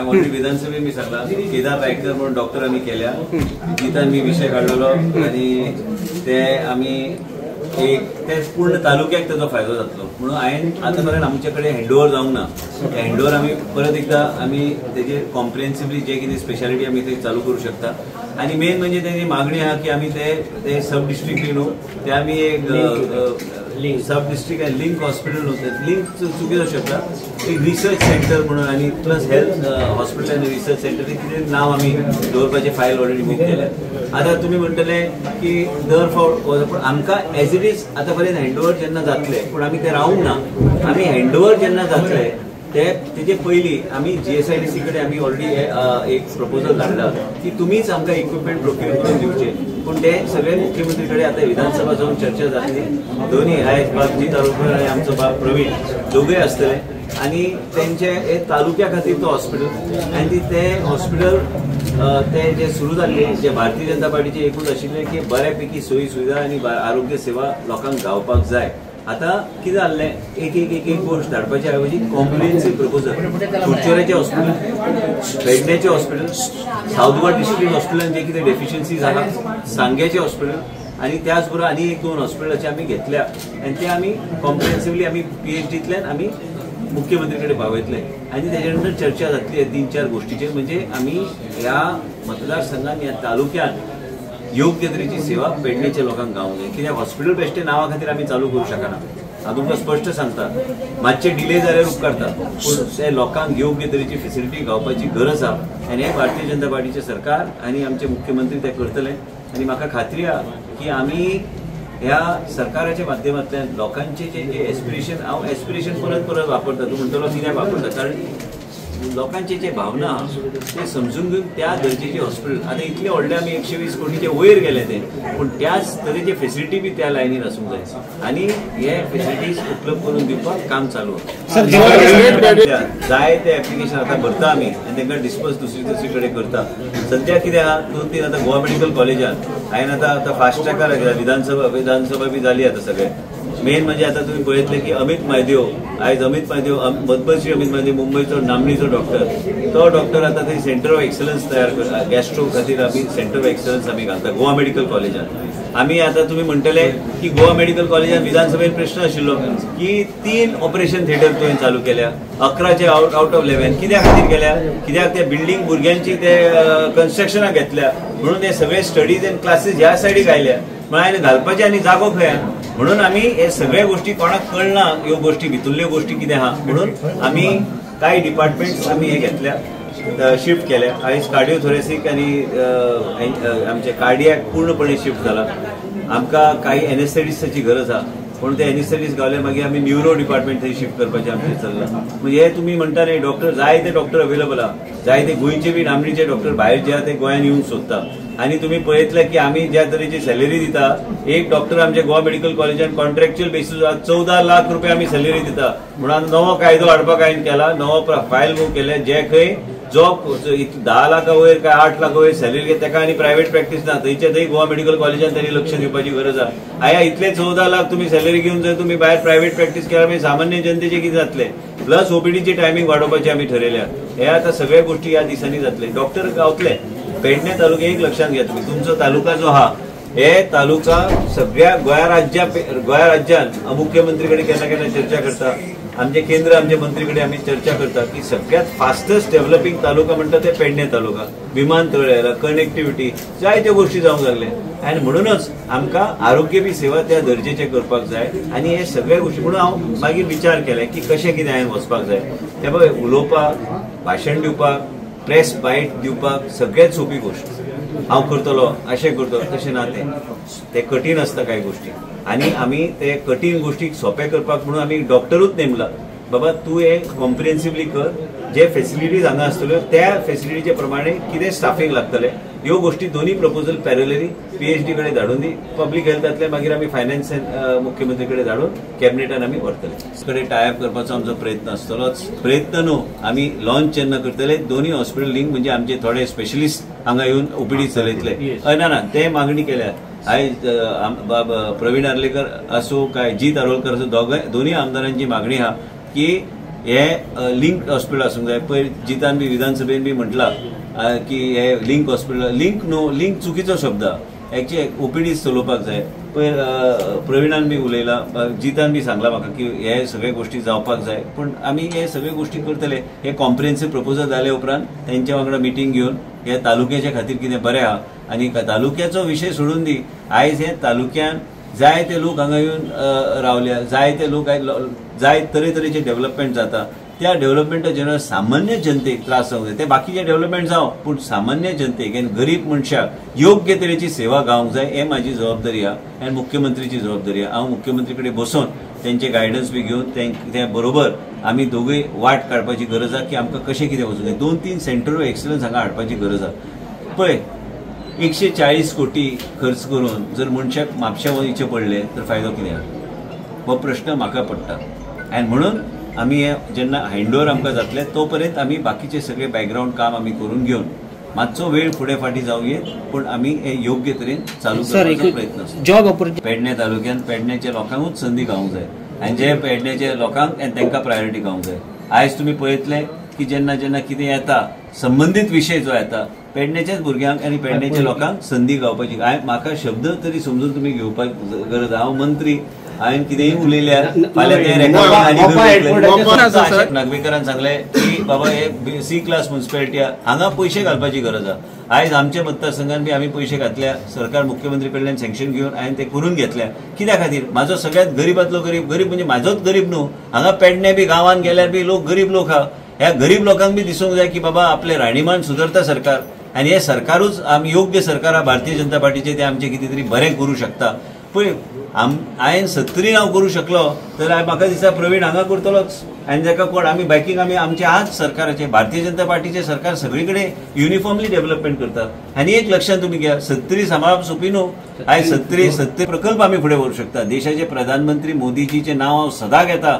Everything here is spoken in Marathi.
ऑलरेडी विधानसभेत मी सांगला केदार रायकर म्हणून डॉक्टर आम्ही केल्या तिथं मी विषय काढलेलो आणि ते आम्ही एक ते पूर्ण तालुक्याक त्याचा फायदो जातलो म्हणून हांवें आतापर्यंत आमच्याकडे हँडओव्हर जावंक ना त्या हँडओव्हर आम्ही परत एकदा आम्ही त्याचे कॉम्प्रिहेन्सिवली जे कितें स्पेशालिटी आम्ही ते चालू करू शकता आणि मेन म्हणजे त्याची मागणी आहा की आम्ही ते सब डिस्ट्रिक्ट न्हू ते आम्ही एक सब डिस्ट्रिक्ट आणि लिंक हॉस्पिटल न्हू लिंक चुकी जावं शकता एक रिसर्च सेंटर म्हणून आणि प्लस हेल्थ हॉस्पिटल आणि रिसर्च सेंटर हे कितें नाव आम्ही दवरपाचे फायल ऑलरेडी बूक केले आता तुम्ही म्हणटले की दर फावट पण आमकां एज इट इज आता पर्यंत हँडओव्हर जेन्ना जातले पण आम्ही ते रावूंक ना आम्ही हँडओव्हर जेन्ना जातले तेजे पयलीं आम्ही GSIDC कडे आम्ही ऑलरेडी एक प्रपोजल धाडला की तुम्हीच आमकां इक्विपमेंट प्रोक्यूर करून दिवचे पण ते सगळे मुख्यमंत्री कडे आता विधानसभा जाऊन चर्चा जातली दोन्ही आयज बाब जी तालुका आणि आमचो बाब प्रवीण दोघे आसतले आणि त्यांचे तालुक्या खातीर तो हॉस्पिटल आणि ते हॉस्पिटल ते जे सुरू जाल्ले जे भारतीय जनता पार्टीचे एकूच आशिल्ले की बऱ्यापैकी सोयी सुविधा आणि आरोग्य सेवा लोकांक गावपाक जाय आता कितें जाल्लें एक गोष्ट धाडपाचे ऐवजी कॉम्प्रिहेन्सिव प्रपोजल कुडचोरेचे हॉस्पिटल पेडणेचे हॉस्पिटल साऊथ गोवा डिस्ट्रिक्ट हॉस्पिटलान जे कितें डेफिशियन्सीज आहा सांग्याचे हॉस्पिटल आणि त्याच बरोबर आनी एक दोन हॉस्पिटलाचे आमी घेतल्या आणि ते आमी कॉम्प्रिहेन्सिवली आमी PhDतल्यान आमी मुख्यमंत्री कडे पावयतले आणि त्याच्यानंतर चर्चा जातली 3-4 गोष्टीचेर म्हणजे आमी ह्या मतदारसंघात ह्या तालुक्यात योग्य तरेची सेवा पेडणेच्या लोकांक गावंक जाय कित्याक हॉस्पिटल बेश्टे नांवा खातीर आमी चालू करूं शकना हांव तुमकां स्पश्ट सांगता मातशे डिले जाल्यार उपकारता पूण ते लोकांक योग्य तरेची फेसिलिटी गावपाची गरज आहा आनी हें भारतीय जनता पार्टीचें सरकार आनी आमचे मुख्यमंत्री ते करतले आनी म्हाका खात्री आहा की आमी ह्या सरकाराच्या माध्यमांतल्यान लोकांचे जे एस्पिरेशन हांव एस्पिरेशन परत वापरता तूं म्हणटलो कित्याक वापरता कारण लोकांचे जे भावना ते समजून घेऊन त्या दर्जेचे हॉस्पिटल आता इतले व्हडले आम्ही 120 कोटीचे वयर गेले ते पण त्याच तरेचे फेसिलिटी बी त्या लायनीर आसूंक जाय आणि हे फेसिलिटीज उपलब्ध करून दिवपाक काम चालू जाय ते एप्लिकेशन आता भरता आमी आणि तांकां डिस्पर्स दुसरी कडेन करता सध्या कितें आहा 2-3 आता गोवा मेडिकल कॉलेजात हांवें आता फास्ट ट्रॅकार विधानसभा बी जाली आता सगळे मेन म्हणजे आता तुम्ही पळयतले की अमित म्हायदेव आयज अमित म्हायदेव पद्मश्री अमित म्हायदेव मुंबईचो नामनेचो डॉक्टर तो डॉक्टर आता थंय सेंटर ऑफ एक्सलन्स तयार करता गॅस्ट्रो खातीर आमी सेंटर ऑफ एक्सलन्स आमी घालता गोवा मेडिकल कॉलेजात आमी आता तुम्ही म्हणटले की गोवा मेडिकल कॉलेजात विधानसभेत प्रश्न आशिल्लो की 3 ऑपरेशन थिएटर तुवें चालू केल्या 11चे आउट ऑफ 11 कित्या खातीर केल्या कित्याक ते बिल्डींग भुरग्यांची ते कन्स्ट्रक्शनाक घेतल्या म्हणून ते सगळे स्टडीज एंड क्लासीस ह्या सायडीक आयल्या म्हण हांवें घालपाचे आनी जागो खंय म्हणून आमी हे सगळ्या गोष्टी कोणाक कळना ह्यो गोष्टी भितरल्यो गोष्टी कितें आहा म्हणून आमी कांय डिपार्टमेंट्स आमी हे घेतल्या शिफ्ट केल्या आयज कार्डिओथोरेसिक आनी आमचे कार्डियाक पूर्णपणे शिफ्ट जाला आमकां काही एनेस्थेटिस्टाची गरज आहा पण ते एनेस्थेटिस्ट गावले मागीर आमी न्यूरो डिपार्टमेंट थंय शिफ्ट करपाचें आमचें चल्लां म्हणजे हे तुमी म्हणटाले डॉक्टर जाय ते डॉक्टर अवेलेबल आहा जाय ते गोंयचे बी नामनेचे डॉक्टर भायर जे आहा ते गोंयांत येवंक सोदता आणि तुम्ही पळयतले की आम्ही ज्या तरेची सॅलरी दिता एक डॉक्टर आमच्या गोवा मेडिकल कॉलेजात कॉन्ट्रॅक्च्युअल बेसिसवर 14 लाख रुपये आम्ही सॅलरी दिता म्हणून नवो कायदो हाडपाक हांवें केला नवो फायल मूव केले जे खंय जॉब 10 लाखा वयर काय 8 लाखा वयर सॅलरी घेता तेका आनी प्रायव्हेट प्रॅक्टीस ना थंय गोवा मेडिकल कॉलेजात त्यांनी लक्ष दिवपाची गरज आहा आया इतले 14 लाख तुम्ही सॅलरी घेऊन जर तुम्ही भायर प्रायव्हेट प्रॅक्टीस केल्यार मागीर सामान्य जनतेचे कितें जातले प्लस ओपीडीची टायमिंग वाडोवपाची आमी ठरयल्या हे आता सगळ्या गोष्टी ह्या दिसांनी जातले डॉक्टर गावतले पेडणे तालुका एक लक्षात घ्या तुम्ही तुमचो तालुका जो हा हे तालुका सगळ्या गोंया राज्यात मुख्यमंत्री कडे केन्ना चर्चा करता आमचे केंद्र आमचे मंत्री कडे आम्ही चर्चा करता की सगळ्यात फास्टेस्ट डेव्हलपिंग तालुका म्हणटा ते पेडणे तालुका विमानतळ कनेक्टिव्हिटी जाय त्या गोष्टी जावंक लागले आणि म्हणूनच आमकां आरोग्य बी सेवा त्या दर्जेचे करपाक जाय आणि हे सगळ्या गोष्टी म्हणून हांव मागीर विचार केले की कशें कितें हांवें वचपाक जाय ते पळय उलोवपाक भाशण दिवपाक प्रेस बाईट दिवपाक सगळ्यात सोपी गोष्ट हांव करतलो अशें करतलो तशें ना ते कठीण आसता कांय गोष्टी आणि आमी ते कठीण गोष्टीक सोंपे करपाक म्हणून आमी डॉक्टरूच नेमला बाबा तूं हे कॉम्प्रिहेन्सिवली कर जे फेसिलिटीज हांगा आसतल्यो त्या फेसिलिटीचे प्रमाणे कितें स्टाफींग लागतले ह्यो गोष्टी दोन्ही प्रपोजल पॅरलली PhD कडे धाडून दी पब्लीक हेल्थांतले मागीर आमी फायनान्स मुख्यमंत्री कडे धाडून कॅबिनेटान आमी व्हरतले कडे टायअप करपाचो आमचो प्रयत्न आसतलोच प्रयत्न न्हू आमी लॉन्च जेन्ना करतले दोन्ही हॉस्पिटल लिंक म्हणजे आमचे थोडे स्पेशलिस्ट हांगा येवन ओपीडी चलयतले ना ते मागणी केल्या आयज प्रवीण आर्लेकर असो काय जी तारोळकर असो दोन्ही आमदारांची मागणी आहा की हे लिंक हॉस्पिटल आसूंक जाय. पयर जितान बी विधानसभेन बी म्हटला की हे लिंक हॉस्पिटल, लिंक चुकीचो शब्द. एक्चुअली ओपीडी चलोवपाक जाय. पयर प्रवीणान बी उलयला, जितान बी सांगला म्हाका की हे सगळे गोष्टी जावपाक जाय. पूण आमी हे सगळे गोष्टी करतले. हे कॉम्प्रिहेन्सिव्ह प्रपोजल जाले उपरांत तेंच्या वांगडा मिटींग घेवन हे तालुक्याच्या खातीर कितें बरें आहा. आनी तालुक्याचो विशय सोडून दी, आयज हे तालुक्यान जाय ते लोक हांगा येवन रावल्या, जाय ते लोक जाय तरेतरेचे डेव्हलपमेंट जाता. त्या डेव्हलपमेंटा जेन्ना सामान्य जनतेक त्रास जावंक जाय, ते बाकीचे डेव्हलपमेंट जावं, पूण सामान्य जनतेक आनी गरीब मनशाक योग्य तरेची सेवा गावंक जाय. हे म्हाजी जबाबदारी आहा आनी मुख्यमंत्रीची जबाबदारी आहा. हांव मुख्यमंत्री कडेन बसून तेंचे गायडन्स बी घेवन ते बरोबर आमी दोगूय वाट काडपाची गरज आहा की आमकां कशें कितें वचूंक जाय. 2-3 सेंटर ऑफ एक्सलन्स हांगा हाडपाची गरज आहा. पळय 140 कोटी खर्च करून जर मनशाक म्हापश्यां वयचे पडले तर फायदो कितें आहा, हो प्रश्न म्हाका पडटा. आनी म्हणून आमी हे जेन्ना हँडओव्हर आमकां जातले तो पर्यंत आमी बाकीचे सगळे बॅकग्राऊंड काम आमी करून घेवन मातसो वेळ फुडें फाटीं जावं येत, पूण आमी हे योग्य तरेन चालू करपाचो प्रयत्न आसा. जॉब ऑपॉर्च्युनिटी पेडणे तालुक्यात पेडण्याच्या लोकांकूच संदी गावंक जाय आनी जे पेडण्याच्या लोकांक आनी तांकां प्रायोरिटी गावंक जाय. आयज तुमी पळयतले की जेन्ना जेन्ना कितें येता, संबंधीत विशय जो येता, पेडण्याच्याच भुरग्यांक आनी पेडण्याच्या लोकांक संदी गावपाची. म्हाका शब्द तरी समजून तुमी घेवपाक गरज. हांव मंत्री, हांवें कितेंय उलयल्यार फाल्यां ते रेकॉर्डिंग नागरिकांक सांगले की बाबा हे C क्लास म्युनिसिपालिटी हांगा पयशे घालपाची गरज आहा. आयज आमच्या मतदारसंघात बी आमी पयशे घातल्या, सरकार मुख्यमंत्री कडल्यान सँक्शन घेवन हांवें ते करून घेतल्या. कित्या खातीर? म्हाजो सगळ्यात गरीबांतलो गरीब म्हणजे म्हाजोच गरीब न्हू. हांगा पेडणे बी गांवांत गेल्यार बी लोक गरीब लोक आहा. ह्या गरीब लोकांक बी दिसूंक जाय की बाबा आपले राहणीमान सुदरता सरकार, आनी हे सरकारूच आमी योग्य सरकार आहा भारतीय जनता पार्टीचे, ते आमचे कितें तरी बरें करूं शकता. पळय हांवें 70 हांव करूं शकलो तर म्हाका दिसता प्रवीण हांगा करतलोच. आनी जाका कोण आमी बॅकींग आमचे आहात सरकाराचे. भारतीय जनता पार्टीचे सरकार सगळे कडेन युनिफॉर्मली डेव्हलपमेंट करता. आनी एक लक्षात तुमी घ्या, 70 सांबाळप सोपी न्हू. आयज 70 प्रकल्प आमी फुडें व्हरूंक शकता. देशाचे प्रधानमंत्री मोदीजीचे नांव हांव सदां घेता